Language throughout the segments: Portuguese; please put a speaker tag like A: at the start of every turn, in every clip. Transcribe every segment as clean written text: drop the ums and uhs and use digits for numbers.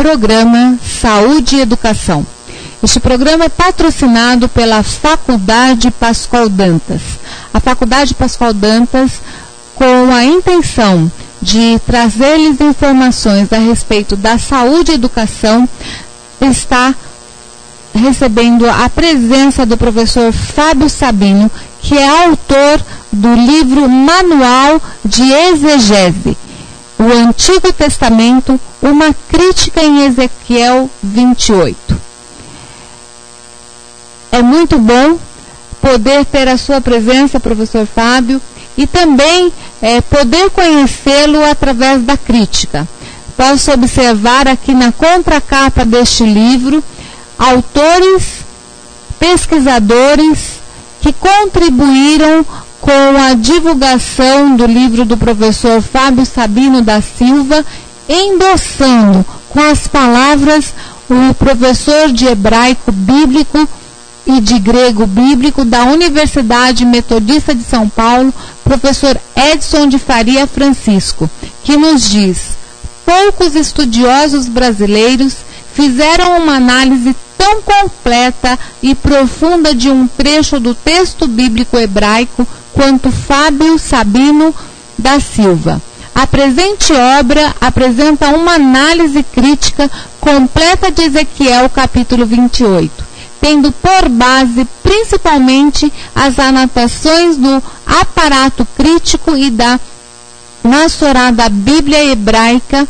A: programa Saúde e Educação. Este programa é patrocinado pela Faculdade Pascoal Dantas. A Faculdade Pascoal Dantas, com a intenção de trazer-lhes informações a respeito da saúde e educação, está recebendo a presença do professor Fábio Sabino, que é autor do livro Manual de Exegese, o Antigo Testamento, uma crítica em Ezequiel 28. É muito bom poder ter a sua presença, professor Fábio, e também poder conhecê-lo através da crítica. Posso observar aqui na contracapa deste livro autores, pesquisadores que contribuíram com a divulgação do livro do professor Fábio Sabino da Silva, endossando com as palavras o professor de hebraico bíblico e de grego bíblico da Universidade Metodista de São Paulo, professor Edson de Faria Francisco, que nos diz: poucos estudiosos brasileiros fizeram uma análise tão completa e profunda de um trecho do texto bíblico hebraico quanto Fábio Sabino da Silva. A presente obra apresenta uma análise crítica completa de Ezequiel capítulo 28, tendo por base principalmente as anotações do aparato crítico e da Massorá da Bíblia hebraica,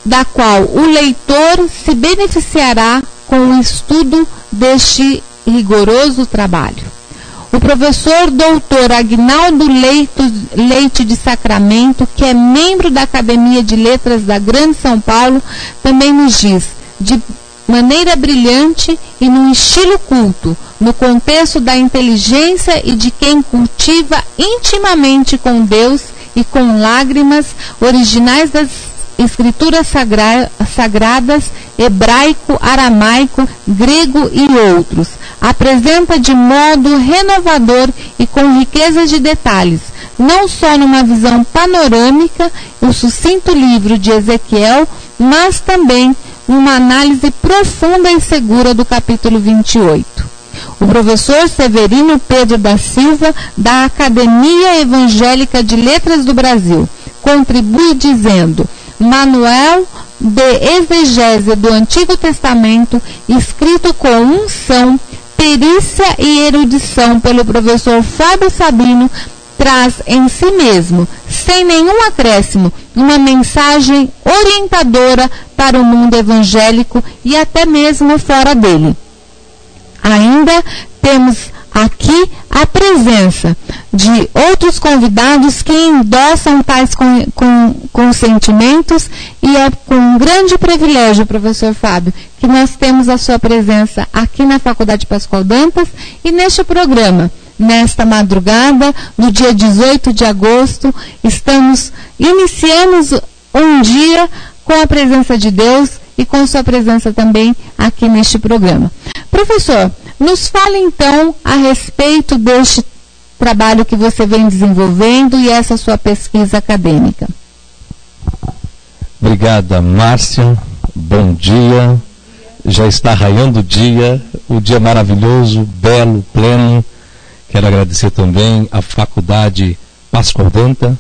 A: da qual o leitor se beneficiará com o estudo deste rigoroso trabalho. O professor doutor Agnaldo Leite de Sacramento, que é membro da Academia de Letras da Grande São Paulo, também nos diz, de maneira brilhante e num estilo culto, no contexto da inteligência e de quem cultiva intimamente com Deus e com lágrimas originais das escrituras sagradas, hebraico, aramaico, grego e outros. Apresenta de modo renovador e com riqueza de detalhes, não só numa visão panorâmica, o sucinto livro de Ezequiel, mas também uma análise profunda e segura do capítulo 28. O professor Severino Pedro da Silva, da Academia Evangélica de Letras do Brasil, contribui dizendo: Manual de Exegese do Antigo Testamento, escrito com unção, perícia e erudição pelo professor Fábio Sabino, traz em si mesmo, sem nenhum acréscimo, uma mensagem orientadora para o mundo evangélico e até mesmo fora dele. Ainda temos aqui a presença de outros convidados que endossam tais consentimentos, e é com um grande privilégio, professor Fábio, que nós temos a sua presença aqui na Faculdade Pascoal Dantas e neste programa. Nesta madrugada, no dia 18 de agosto, iniciamos um dia com a presença de Deus e com sua presença também aqui neste programa. Professor, nos fale então a respeito deste trabalho que você vem desenvolvendo e essa sua pesquisa acadêmica.
B: Obrigada, Márcia. Bom dia. Já está raiando o dia maravilhoso, belo, pleno. Quero agradecer também à Faculdade Pascoal Dantas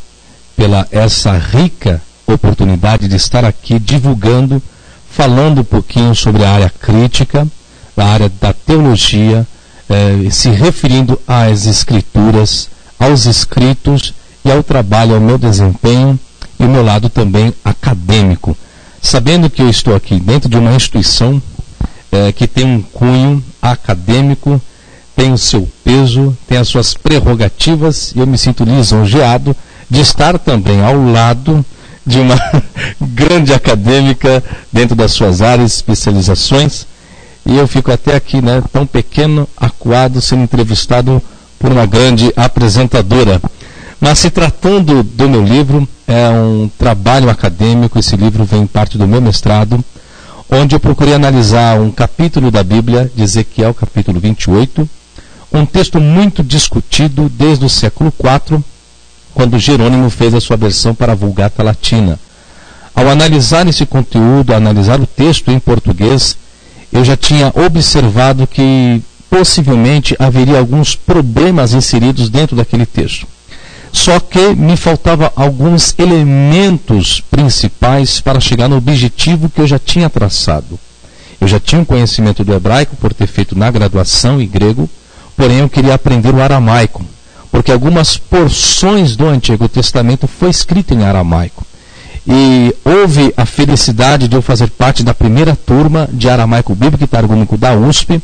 B: pela essa rica oportunidade de estar aqui divulgando, falando um pouquinho sobre a área crítica, a área da teologia, se referindo às escrituras, aos escritos e ao trabalho, ao meu desempenho e o meu lado também acadêmico. Sabendo que eu estou aqui dentro de uma instituição que tem um cunho acadêmico, tem o seu peso, tem as suas prerrogativas, e eu me sinto lisonjeado de estar também ao lado de uma grande acadêmica dentro das suas áreas, especializações, e eu fico até aqui, tão pequeno, acuado, sendo entrevistado por uma grande apresentadora. Mas se tratando do meu livro, é um trabalho acadêmico. Esse livro vem parte do meu mestrado, onde eu procurei analisar um capítulo da Bíblia, de Ezequiel, capítulo 28, um texto muito discutido desde o século IV, quando Jerônimo fez a sua versão para a Vulgata Latina. Ao analisar esse conteúdo, analisar o texto em português, eu já tinha observado que possivelmente haveria alguns problemas inseridos dentro daquele texto. Só que me faltavam alguns elementos principais para chegar no objetivo que eu já tinha traçado. Eu já tinha um conhecimento do hebraico por ter feito na graduação em grego, porém eu queria aprender o aramaico, porque algumas porções do Antigo Testamento foi escrito em aramaico. E houve a felicidade de eu fazer parte da primeira turma de aramaico bíblico e targúmico da USP,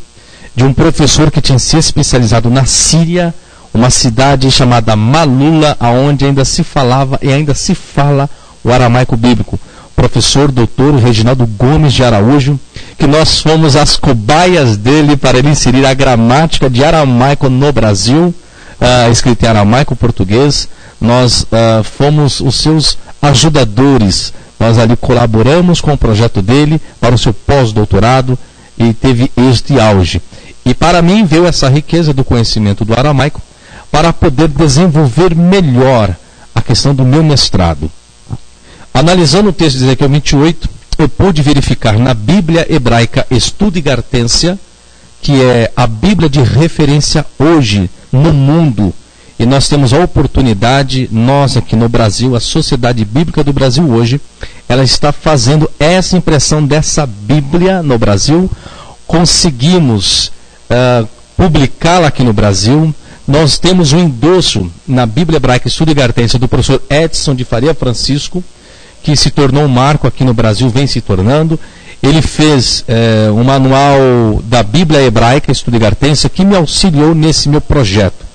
B: de um professor que tinha se especializado na Síria, uma cidade chamada Malula, onde ainda se falava e ainda se fala o aramaico bíblico. Professor doutor Reginaldo Gomes de Araújo, que nós fomos as cobaias dele para ele inserir a gramática de aramaico no Brasil, escrita em aramaico português. Nós fomos os seus ajudadores. Nós ali colaboramos com o projeto dele para o seu pós-doutorado e teve êxito e auge. E para mim veio essa riqueza do conhecimento do aramaico para poder desenvolver melhor a questão do meu mestrado. Analisando o texto de Ezequiel 28, eu pude verificar na Bíblia Hebraica Stuttgartensia, que é a Bíblia de referência hoje no mundo. E nós temos a oportunidade, nós aqui no Brasil, a Sociedade Bíblica do Brasil hoje, ela está fazendo essa impressão dessa Bíblia no Brasil. Conseguimos publicá-la aqui no Brasil. Nós temos um endosso na Bíblia Hebraica Stuttgartensia do professor Edson de Faria Francisco, que se tornou um marco aqui no Brasil, vem se tornando. Ele fez um manual da Bíblia Hebraica Stuttgartensia que me auxiliou nesse meu projeto.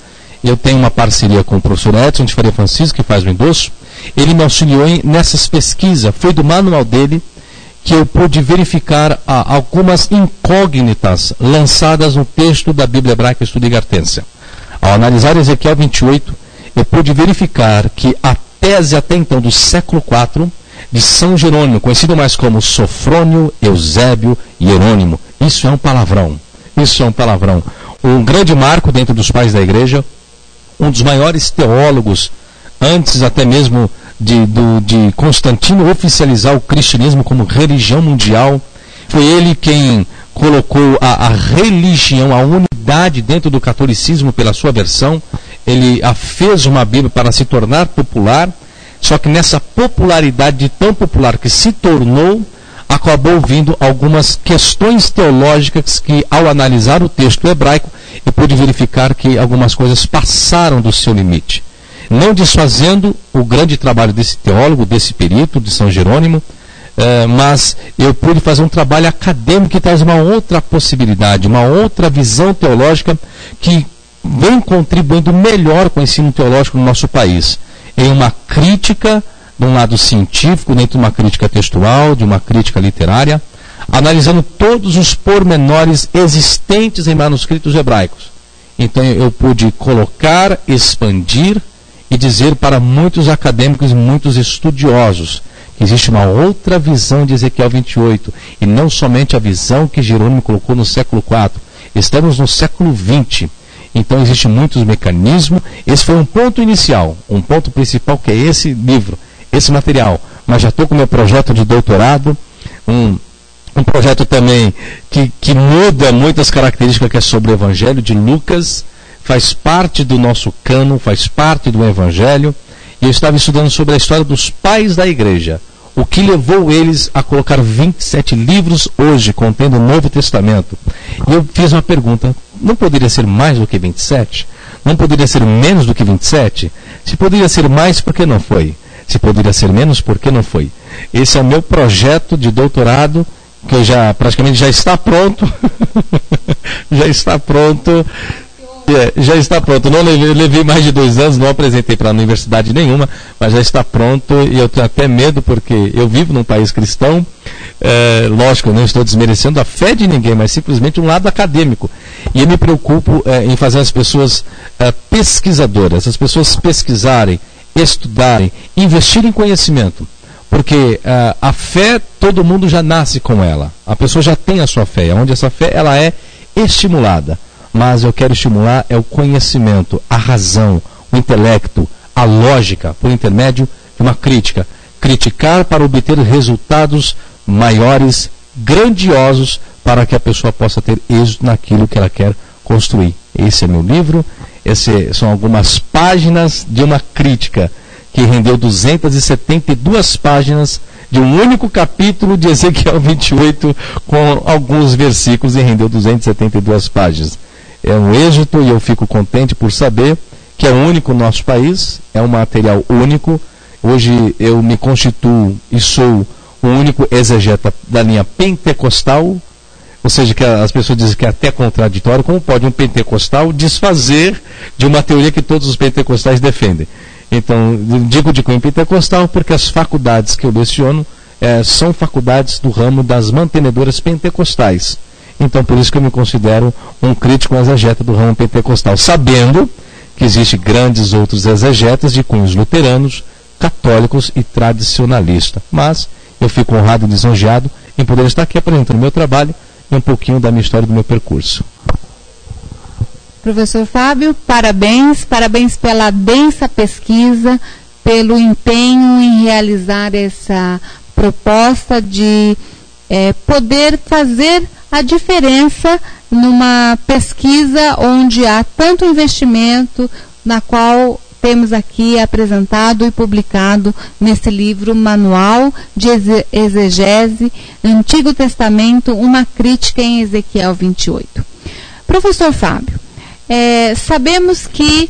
B: Eu tenho uma parceria com o professor Edson de Faria Francisco, que faz o endosso. Ele me auxiliou nessas pesquisas. Foi do manual dele que eu pude verificar algumas incógnitas lançadas no texto da Bíblia Hebraica Stuttgartensia. Ao analisar Ezequiel 28, eu pude verificar que a tese até então do século IV de São Jerônimo, conhecido mais como Sofrônio, Eusébio e Jerônimo, isso é um palavrão. Isso é um palavrão. Um grande marco dentro dos pais da igreja, um dos maiores teólogos, antes até mesmo de Constantino oficializar o cristianismo como religião mundial. Foi ele quem colocou a religião, a unidade dentro do catolicismo pela sua versão. Ele fez uma Bíblia para se tornar popular, só que nessa popularidade, de tão popular que se tornou, acabou vindo algumas questões teológicas que, ao analisar o texto hebraico, eu pude verificar que algumas coisas passaram do seu limite. Não desfazendo o grande trabalho desse teólogo, desse perito, de São Jerônimo, mas eu pude fazer um trabalho acadêmico que traz uma outra possibilidade, uma outra visão teológica que vem contribuindo melhor com o ensino teológico no nosso país. Em uma crítica, de um lado científico, dentro de uma crítica textual, de uma crítica literária, analisando todos os pormenores existentes em manuscritos hebraicos. Então eu pude colocar, expandir e dizer para muitos acadêmicos e muitos estudiosos que existe uma outra visão de Ezequiel 28, e não somente a visão que Jerônimo colocou no século IV. Estamos no século XX. Então existem muitos mecanismos. Esse foi um ponto inicial, um ponto principal, que é esse livro, esse material. Mas já estou com o meu projeto de doutorado, um projeto também que muda muitas características, que é sobre o Evangelho de Lucas, faz parte do nosso cânon, faz parte do Evangelho. E eu estava estudando sobre a história dos pais da igreja, o que levou eles a colocar 27 livros hoje, contendo o Novo Testamento. E eu fiz uma pergunta: não poderia ser mais do que 27? Não poderia ser menos do que 27? Se poderia ser mais, por que não foi? Se poderia ser menos, por que não foi? Esse é o meu projeto de doutorado, que praticamente já está pronto. Já está pronto. Já está pronto. Não levei mais de 2 anos, não apresentei para universidade nenhuma, mas já está pronto. E eu tenho até medo, porque eu vivo num país cristão. Lógico, eu não estou desmerecendo a fé de ninguém, mas simplesmente um lado acadêmico. E eu me preocupo em fazer as pessoas pesquisadoras, as pessoas pesquisarem, estudarem, investirem em conhecimento. Porque a fé, todo mundo já nasce com ela. A pessoa já tem a sua fé, onde essa fé ela é estimulada. Mas eu quero estimular o conhecimento, a razão, o intelecto, a lógica, por intermédio de uma crítica. criticar para obter resultados maiores, grandiosos, para que a pessoa possa ter êxito naquilo que ela quer construir. Esse é meu livro, são algumas páginas de uma crítica que rendeu 272 páginas de um único capítulo de Ezequiel 28 com alguns versículos e rendeu 272 páginas. É um êxito e eu fico contente por saber que é único no nosso país, é um material único. Hoje eu me constituo e sou o único exegeta da linha pentecostal, ou seja, que as pessoas dizem que é até contraditório. Como pode um pentecostal desfazer de uma teoria que todos os pentecostais defendem? Então, digo de cunho pentecostal porque as faculdades que eu leciono são faculdades do ramo das mantenedoras pentecostais. Então, por isso que eu me considero um crítico exegeta do ramo pentecostal, sabendo que existem grandes outros exegetas de cunhos luteranos, católicos e tradicionalistas. Mas eu fico honrado e lisonjeado em poder estar aqui apresentando meu trabalho e um pouquinho da minha história, do meu percurso.
A: Professor Fábio, parabéns pela densa pesquisa, pelo empenho em realizar essa proposta de poder fazer a diferença numa pesquisa onde há tanto investimento, na qual temos aqui apresentado e publicado nesse livro Manual de Exegese, Antigo Testamento, uma crítica em Ezequiel 28. Professor Fábio, sabemos que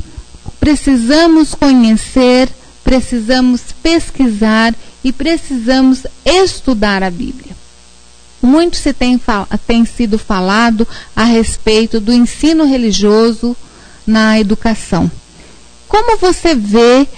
A: precisamos conhecer, precisamos pesquisar e precisamos estudar a Bíblia. Muito tem sido falado a respeito do ensino religioso na educação. Como você vê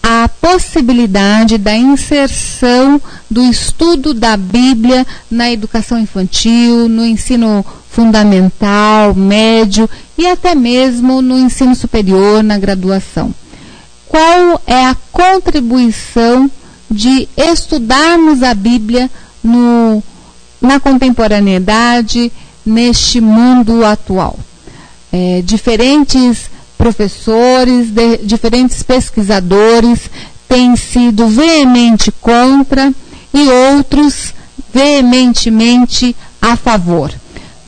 A: a possibilidade da inserção do estudo da Bíblia na educação infantil, no ensino fundamental, médio e até mesmo no ensino superior, na graduação? Qual é a contribuição de estudarmos a Bíblia na contemporaneidade, neste mundo atual? Diferentes professores, diferentes pesquisadores têm sido veemente contra e outros veementemente a favor.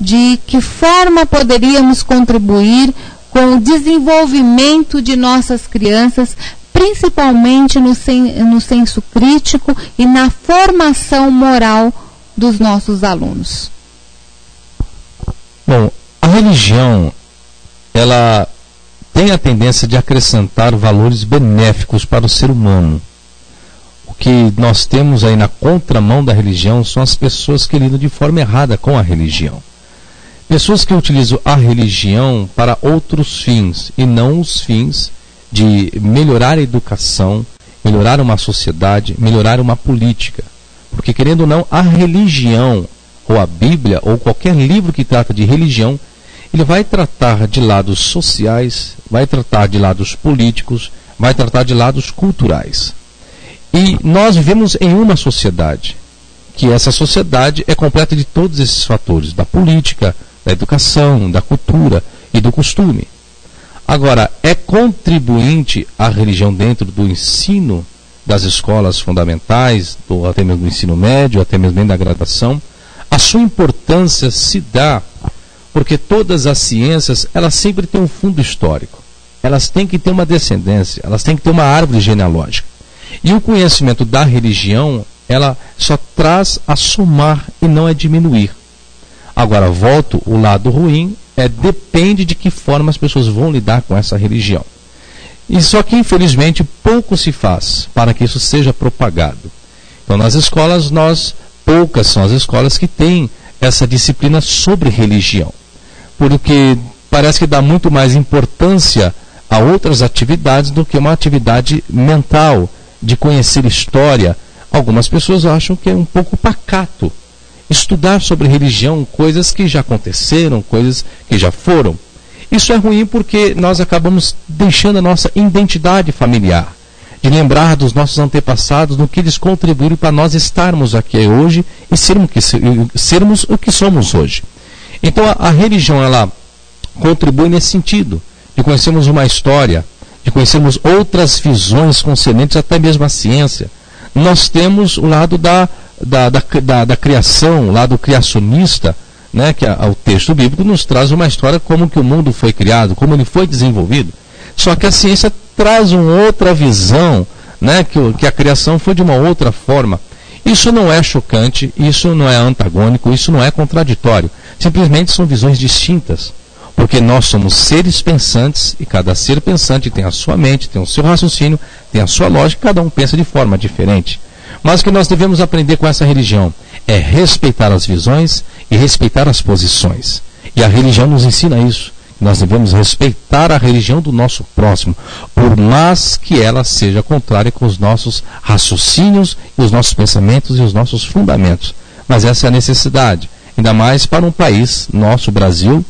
A: De que forma poderíamos contribuir com o desenvolvimento de nossas crianças, principalmente no senso crítico e na formação moral dos nossos alunos?
B: Bom, a religião, ela tem a tendência de acrescentar valores benéficos para o ser humano. O que nós temos aí na contramão da religião são as pessoas que lidam de forma errada com a religião. Pessoas que utilizam a religião para outros fins, e não os fins de melhorar a educação, melhorar uma sociedade, melhorar uma política. Porque, querendo ou não, a religião, ou a Bíblia, ou qualquer livro que trata de religião, ele vai tratar de lados sociais, vai tratar de lados políticos, vai tratar de lados culturais. E nós vivemos em uma sociedade, que essa sociedade é completa de todos esses fatores, da política, da educação, da cultura e do costume. Agora, é contribuinte a religião dentro do ensino das escolas fundamentais, ou até mesmo do ensino médio, até mesmo dentro da graduação? A sua importância se dá porque todas as ciências, elas sempre têm um fundo histórico. Elas têm que ter uma descendência, elas têm que ter uma árvore genealógica. E o conhecimento da religião, ela só traz a somar e não a diminuir. Agora, volto, o lado ruim depende de que forma as pessoas vão lidar com essa religião. E só que, infelizmente, pouco se faz para que isso seja propagado. Então, nas escolas, poucas são as escolas que têm essa disciplina sobre religião. Porque parece que dá muito mais importância a outras atividades do que uma atividade mental, de conhecer história. Algumas pessoas acham que é um pouco pacato estudar sobre religião, coisas que já aconteceram, coisas que já foram. Isso é ruim porque nós acabamos deixando a nossa identidade familiar, de lembrar dos nossos antepassados, no que eles contribuíram para nós estarmos aqui hoje e sermos o que somos hoje. Então a religião, ela contribui nesse sentido, de conhecermos uma história, de conhecermos outras visões concernentes até mesmo à ciência, nós temos o lado da criação, o lado criacionista, né, que o texto bíblico nos traz uma história como que o mundo foi criado, como ele foi desenvolvido. Só que a ciência traz uma outra visão, né, que a criação foi de uma outra forma. Isso não é chocante, isso não é antagônico, isso não é contraditório. Simplesmente são visões distintas. Porque nós somos seres pensantes e cada ser pensante tem a sua mente, tem o seu raciocínio, tem a sua lógica, cada um pensa de forma diferente. Mas o que nós devemos aprender com essa religião é respeitar as visões e respeitar as posições. E a religião nos ensina isso. Nós devemos respeitar a religião do nosso próximo, por mais que ela seja contrária com os nossos raciocínios, e os nossos pensamentos e os nossos fundamentos. Mas essa é a necessidade, ainda mais para um país, nosso Brasil,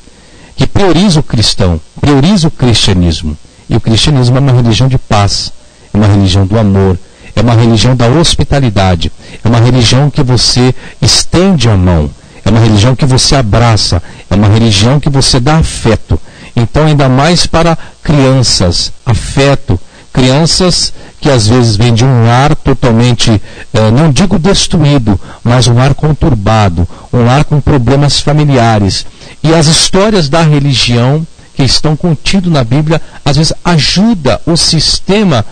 B: que prioriza o cristão, prioriza o cristianismo. E o cristianismo é uma religião de paz, é uma religião do amor, é uma religião da hospitalidade, é uma religião que você estende a mão, é uma religião que você abraça, é uma religião que você dá afeto. Então, ainda mais para crianças, afeto, crianças que às vezes vêm de um lar totalmente, não digo destruído, mas um lar conturbado, um lar com problemas familiares. E as histórias da religião que estão contidas na Bíblia, às vezes ajuda o sistema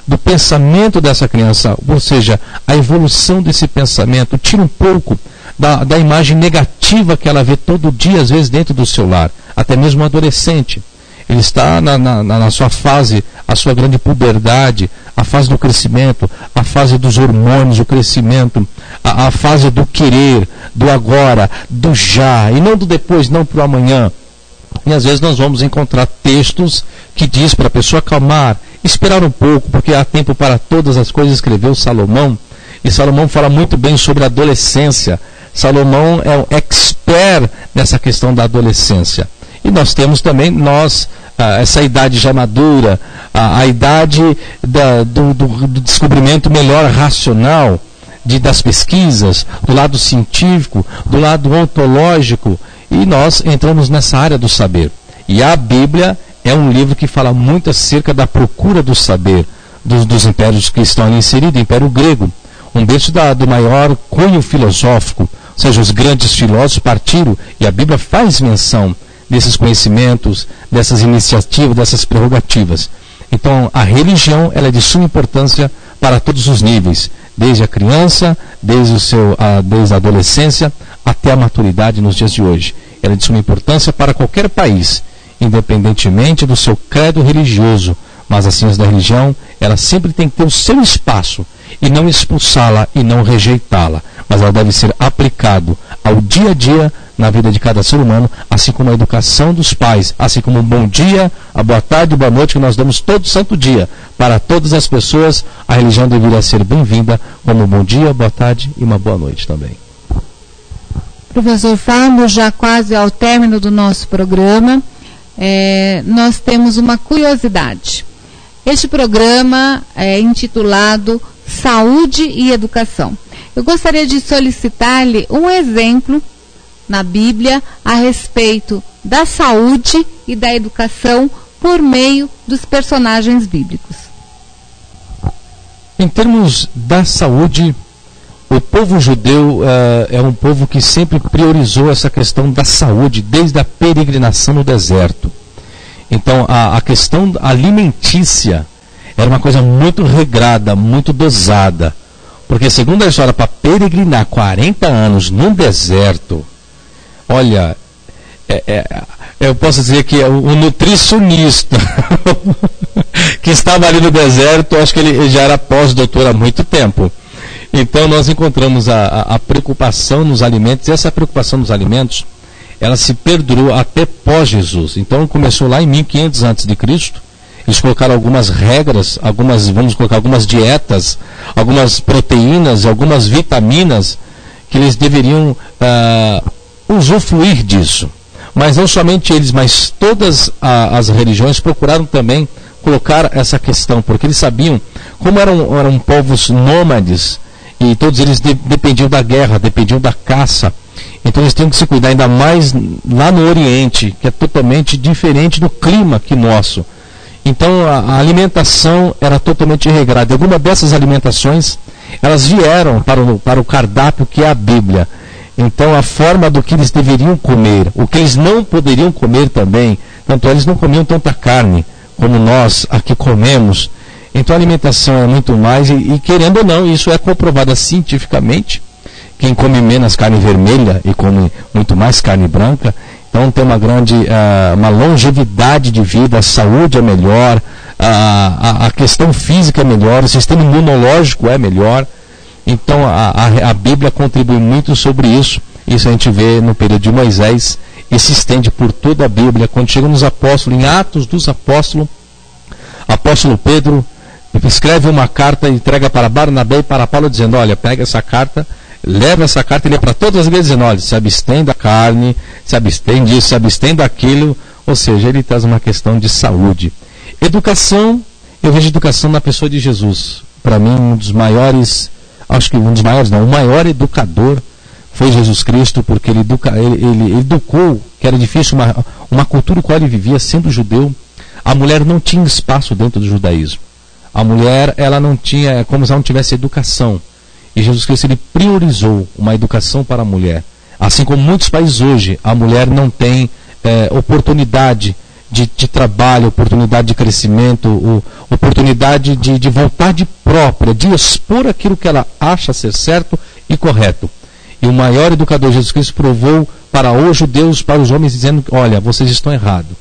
B: do pensamento dessa criança, ou seja, a evolução desse pensamento, tira um pouco da imagem negativa que ela vê todo dia, às vezes dentro do seu lar, até mesmo um adolescente. Ele está na sua fase, a sua grande puberdade, a fase do crescimento, a fase dos hormônios, o crescimento, a fase do querer, do agora, do já, e não do depois, não para o amanhã. E às vezes nós vamos encontrar textos que diz para a pessoa acalmar, esperar um pouco, porque há tempo para todas as coisas, escreveu Salomão. E Salomão fala muito bem sobre a adolescência. Salomão é um expert nessa questão da adolescência. E nós temos também, essa idade já madura, a idade do descobrimento melhor racional, das pesquisas, do lado científico, do lado ontológico, e nós entramos nessa área do saber. E a Bíblia é um livro que fala muito acerca da procura do saber, dos impérios que estão ali inseridos, o Império Grego, um berço do maior cunho filosófico, ou seja, os grandes filósofos partiram, e a Bíblia faz menção desses conhecimentos, dessas iniciativas, dessas prerrogativas. Então, a religião ela é de suma importância para todos os níveis, desde a criança, desde a adolescência, até a maturidade nos dias de hoje. Ela é de suma importância para qualquer país, independentemente do seu credo religioso. Mas a ciência da religião, ela sempre tem que ter o seu espaço, e não expulsá-la e não rejeitá-la. Mas ela deve ser aplicada ao dia a dia na vida de cada ser humano, assim como a educação dos pais, assim como o bom dia, a boa tarde e boa noite que nós damos todo santo dia para todas as pessoas. A religião deveria ser bem-vinda como um bom dia, boa tarde e uma boa noite também.
A: Professor Fábio, já quase ao término do nosso programa, nós temos uma curiosidade. Este programa é intitulado Saúde e Educação. Eu gostaria de solicitar-lhe um exemplo na Bíblia a respeito da saúde e da educação por meio dos personagens bíblicos.
B: Em termos da saúde, o povo judeu é um povo que sempre priorizou essa questão da saúde desde a peregrinação no deserto. Então, a questão alimentícia era uma coisa muito regrada, muito dosada. Porque, segundo a história, para peregrinar 40 anos num deserto, olha, eu posso dizer que o nutricionista que estava ali no deserto, acho que ele já era pós-doutor há muito tempo. Então, nós encontramos a preocupação nos alimentos, e essa preocupação nos alimentos, ela se perdurou até pós-Jesus. Então, começou lá em 1500 a.C., eles colocaram algumas regras, algumas dietas, algumas proteínas, algumas vitaminas que eles deveriam usufruir disso. Mas não somente eles, mas todas as religiões procuraram também colocar essa questão, porque eles sabiam como eram povos nômades, e todos eles dependiam da guerra, dependiam da caça. Então eles tinham que se cuidar, ainda mais lá no Oriente, que é totalmente diferente do clima que nosso. Então a alimentação era totalmente regrada. Algumas dessas alimentações, elas vieram para o cardápio que é a Bíblia. Então a forma do que eles deveriam comer, o que eles não poderiam comer também, tanto eles não comiam tanta carne como nós aqui comemos. Então a alimentação é muito mais, e querendo ou não, isso é comprovado cientificamente. Quem come menos carne vermelha e come muito mais carne branca, então tem uma longevidade de vida, a saúde é melhor, a questão física é melhor, o sistema imunológico é melhor. Então a Bíblia contribui muito sobre isso. Isso a gente vê no período de Moisés e se estende por toda a Bíblia. Quando chega nos apóstolos, em Atos dos Apóstolos, apóstolo Pedro escreve uma carta e entrega para Barnabé e para Paulo, dizendo: olha, pega essa carta, leva essa carta e lê para todas as igrejas, dizendo: olha, se abstém da carne, se abstém disso, se abstém daquilo. Ou seja, ele traz uma questão de saúde. Educação, eu vejo educação na pessoa de Jesus. Para mim, o maior educador foi Jesus Cristo, porque ele educou, que era difícil, uma cultura com a qual ele vivia, sendo judeu. A mulher não tinha espaço dentro do judaísmo. A mulher, ela não tinha, é como se ela não tivesse educação. E Jesus Cristo, ele priorizou uma educação para a mulher. Assim como muitos países hoje, a mulher não tem oportunidade de trabalho, oportunidade de crescimento, oportunidade de vontade própria, de expor aquilo que ela acha ser certo e correto. E o maior educador, Jesus Cristo, provou para os judeus, para os homens, dizendo: olha, vocês estão errados.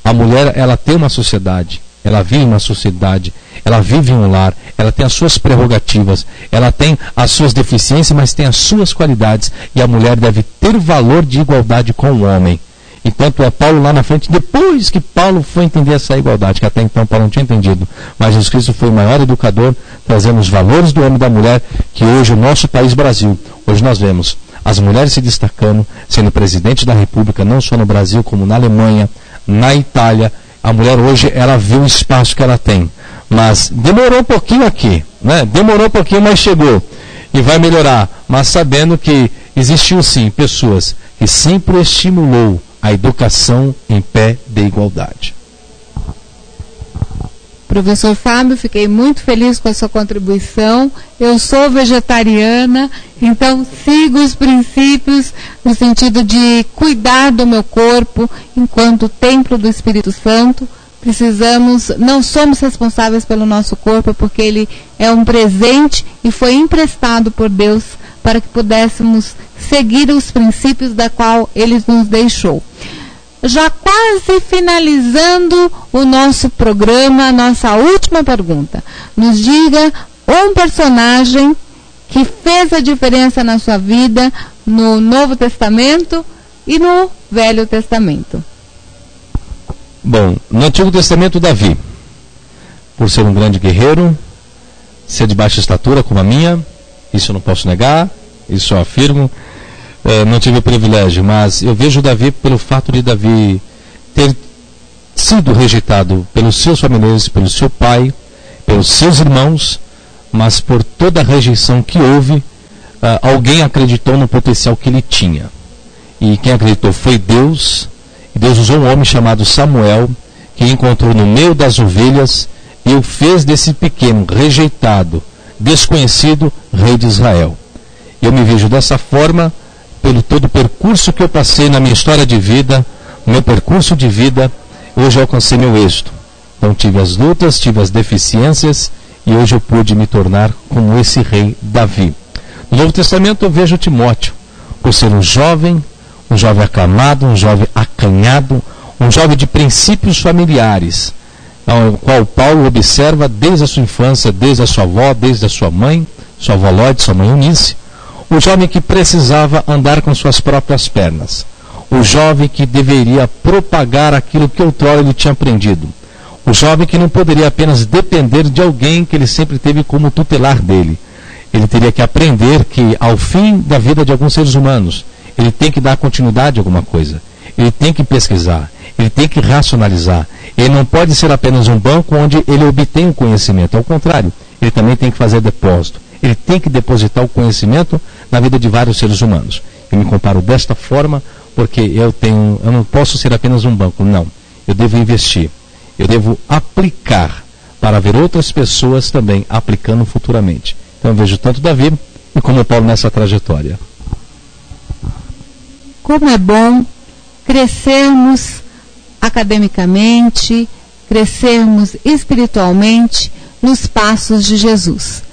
B: A mulher, ela tem uma sociedade, ela vive uma sociedade, ela vive em um lar, ela tem as suas prerrogativas, ela tem as suas deficiências, mas tem as suas qualidades, e a mulher deve ter valor de igualdade com o homem. E tanto é Paulo lá na frente, depois que Paulo foi entender essa igualdade, que até então Paulo não tinha entendido, mas Jesus Cristo foi o maior educador, trazendo os valores do homem e da mulher, que hoje o nosso país Brasil, hoje nós vemos as mulheres se destacando, sendo presidente da República, não só no Brasil, como na Alemanha, na Itália. A mulher hoje, ela vê o espaço que ela tem, mas demorou um pouquinho aqui, né? Demorou um pouquinho, mas chegou, e vai melhorar, mas sabendo que existiu sim pessoas que sempre estimulou a educação em pé de igualdade.
A: Professor Fábio, fiquei muito feliz com a sua contribuição. Eu sou vegetariana, então sigo os princípios no sentido de cuidar do meu corpo enquanto templo do Espírito Santo. Não somos responsáveis pelo nosso corpo, porque ele é um presente e foi emprestado por Deus para que pudéssemos seguir os princípios da qual ele nos deixou. Já quase finalizando o nosso programa, a nossa última pergunta. Nos diga um personagem que fez a diferença na sua vida no Novo Testamento e no Velho Testamento.
B: Bom, no Antigo Testamento, Davi, por ser um grande guerreiro, ser de baixa estatura como a minha, isso eu não posso negar, isso eu afirmo. Não tive o privilégio, mas eu vejo Davi pelo fato de Davi ter sido rejeitado pelos seus familiares, pelo seu pai, pelos seus irmãos, mas por toda a rejeição que houve, alguém acreditou no potencial que ele tinha. E quem acreditou foi Deus, e Deus usou um homem chamado Samuel, que encontrou no meio das ovelhas e o fez desse pequeno, rejeitado, desconhecido, rei de Israel. Eu me vejo dessa forma, pelo todo o percurso que eu passei na minha história de vida, meu percurso de vida, hoje eu alcancei meu êxito. Então tive as lutas, tive as deficiências, e hoje eu pude me tornar como esse rei Davi. No Novo Testamento eu vejo Timóteo, por ser um jovem aclamado, um jovem acanhado, um jovem de princípios familiares, ao qual Paulo observa desde a sua infância, desde a sua avó, desde a sua mãe, sua avó Lóide, sua mãe Eunice. O jovem que precisava andar com suas próprias pernas. O jovem que deveria propagar aquilo que outrora ele tinha aprendido. O jovem que não poderia apenas depender de alguém que ele sempre teve como tutelar dele. Ele teria que aprender que, ao fim da vida de alguns seres humanos, ele tem que dar continuidade a alguma coisa. Ele tem que pesquisar. Ele tem que racionalizar. Ele não pode ser apenas um banco onde ele obtém o conhecimento. Ao contrário, ele também tem que fazer depósito. Ele tem que depositar o conhecimento na vida de vários seres humanos. Eu me comparo desta forma porque eu não posso ser apenas um banco, não. Eu devo investir. eu devo aplicar para ver outras pessoas também aplicando futuramente. Então eu vejo tanto Davi e como Paulo nessa trajetória.
A: Como é bom crescermos academicamente, crescermos espiritualmente nos passos de Jesus.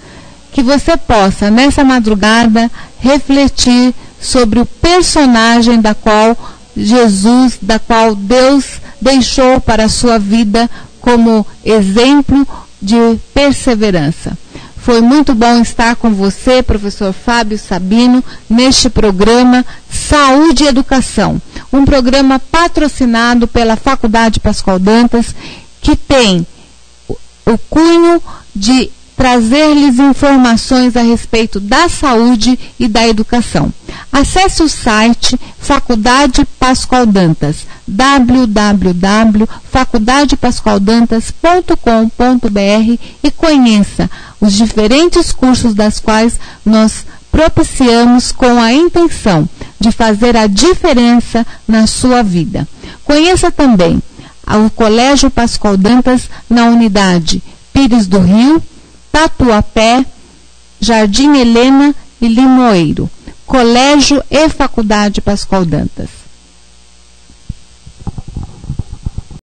A: Que você possa, nessa madrugada, refletir sobre o personagem da qual Deus deixou para a sua vida como exemplo de perseverança. Foi muito bom estar com você, professor Fábio Sabino, neste programa Saúde e Educação, um programa patrocinado pela Faculdade Pascoal Dantas, que tem o cunho de trazer-lhes informações a respeito da saúde e da educação. Acesse o site Faculdade Pascoal Dantas, www.faculdadepascoaldantas.com.br, e conheça os diferentes cursos das quais nós propiciamos com a intenção de fazer a diferença na sua vida. Conheça também o Colégio Pascoal Dantas na unidade Pires do Rio, Tatuapé, Jardim Helena e Limoeiro. Colégio e Faculdade Pascoal Dantas.